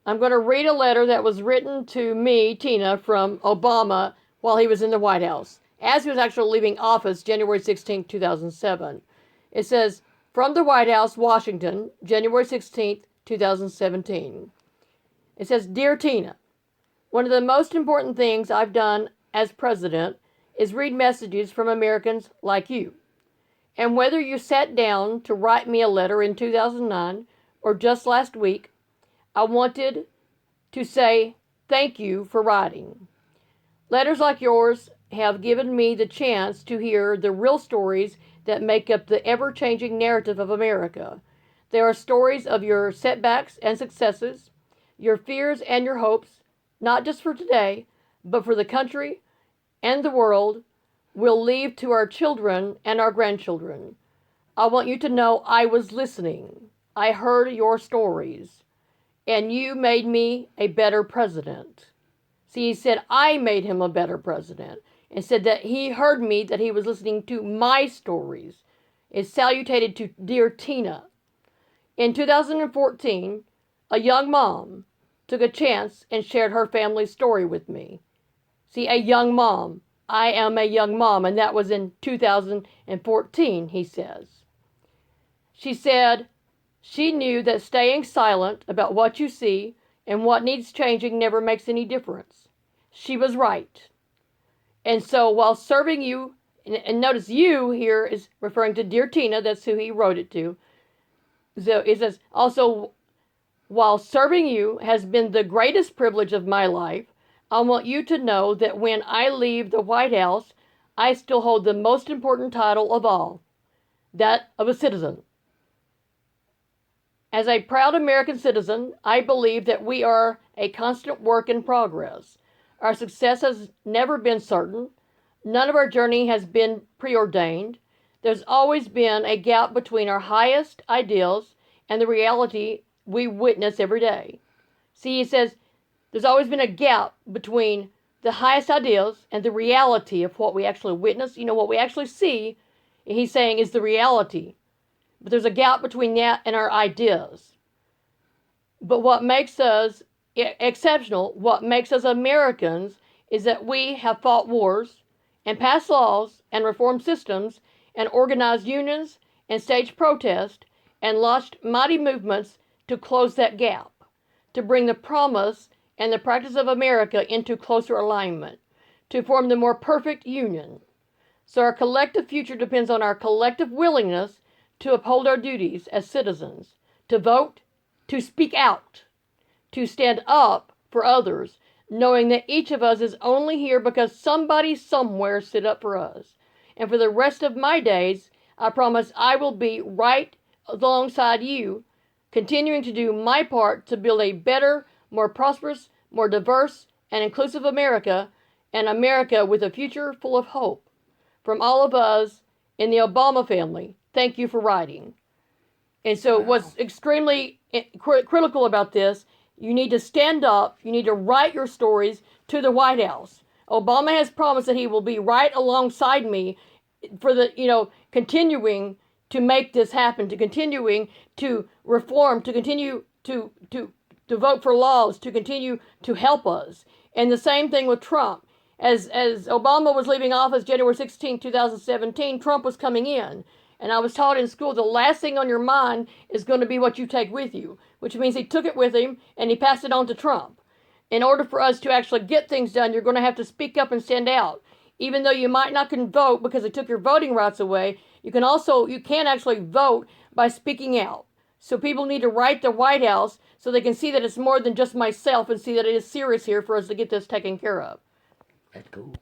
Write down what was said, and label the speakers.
Speaker 1: I'm going to read a letter that was written to me, Tina, from Obama while he was in the White House, as he was actually leaving office January 16, 2007. It says, from the White House, Washington, January 16th, 2017. It says, Dear Tina, one of the most important things I've done as president is read messages from Americans like you. And whether you sat down to write me a letter in 2009 or just last week, I wanted to say thank you for writing. Letters like yours have given me the chance to hear the real stories that make up the ever-changing narrative of America. There are stories of your setbacks and successes, your fears and your hopes, not just for today, but for the country and the world we'll leave to our children and our grandchildren. I want you to know I was listening. I heard your stories. And you made me a better president. See, he said I made him a better president. And said that he heard me, that he was listening to my stories. It salutated to Dear Tina. In 2014, a young mom took a chance and shared her family's story with me. See, a young mom. I am a young mom, and that was in 2014, he says. She said she knew that staying silent about what you see and what needs changing never makes any difference. She was right. And so while serving you, and notice you here is referring to Dear Tina, that's who he wrote it to. So it says, also, while serving you has been the greatest privilege of my life, I want you to know that when I leave the White House, I still hold the most important title of all, that of a citizen. As a proud American citizen, I believe that we are a constant work in progress. Our success has never been certain. None of our journey has been preordained. There's always been a gap between our highest ideals and the reality we witness every day. See, he says, there's always been a gap between the highest ideals and the reality of what we actually witness. You know, what we actually see, he's saying, is the reality. But there's a gap between that and our ideas. But what makes us exceptional, what makes us Americans, is that we have fought wars and passed laws and reformed systems and organized unions and staged protests and launched mighty movements to close that gap, to bring the promise and the practice of America into closer alignment, to form the more perfect union. So our collective future depends on our collective willingness to uphold our duties as citizens, to vote, to speak out, to stand up for others, knowing that each of us is only here because somebody somewhere stood up for us. And for the rest of my days, I promise I will be right alongside you, continuing to do my part to build a better, more prosperous, more diverse, and inclusive America, and America with a future full of hope. From all of us in the Obama family, thank you for writing. And so what's extremely critical about this, you need to stand up, you need to write your stories to the White House. Obama has promised that he will be right alongside me for the, continuing to make this happen, to continuing to reform, to continue to vote for laws, to continue to help us. And the same thing with Trump. As Obama was leaving office January 16, 2017, Trump was coming in. And I was taught in school the last thing on your mind is going to be what you take with you, which means he took it with him and he passed it on to Trump. In order for us to actually get things done, you're going to have to speak up and stand out. Even though you might not can vote because they took your voting rights away, you can actually vote by speaking out. So people need to write the White House so they can see that it's more than just myself and see that it is serious here for us to get this taken care of.
Speaker 2: That's cool.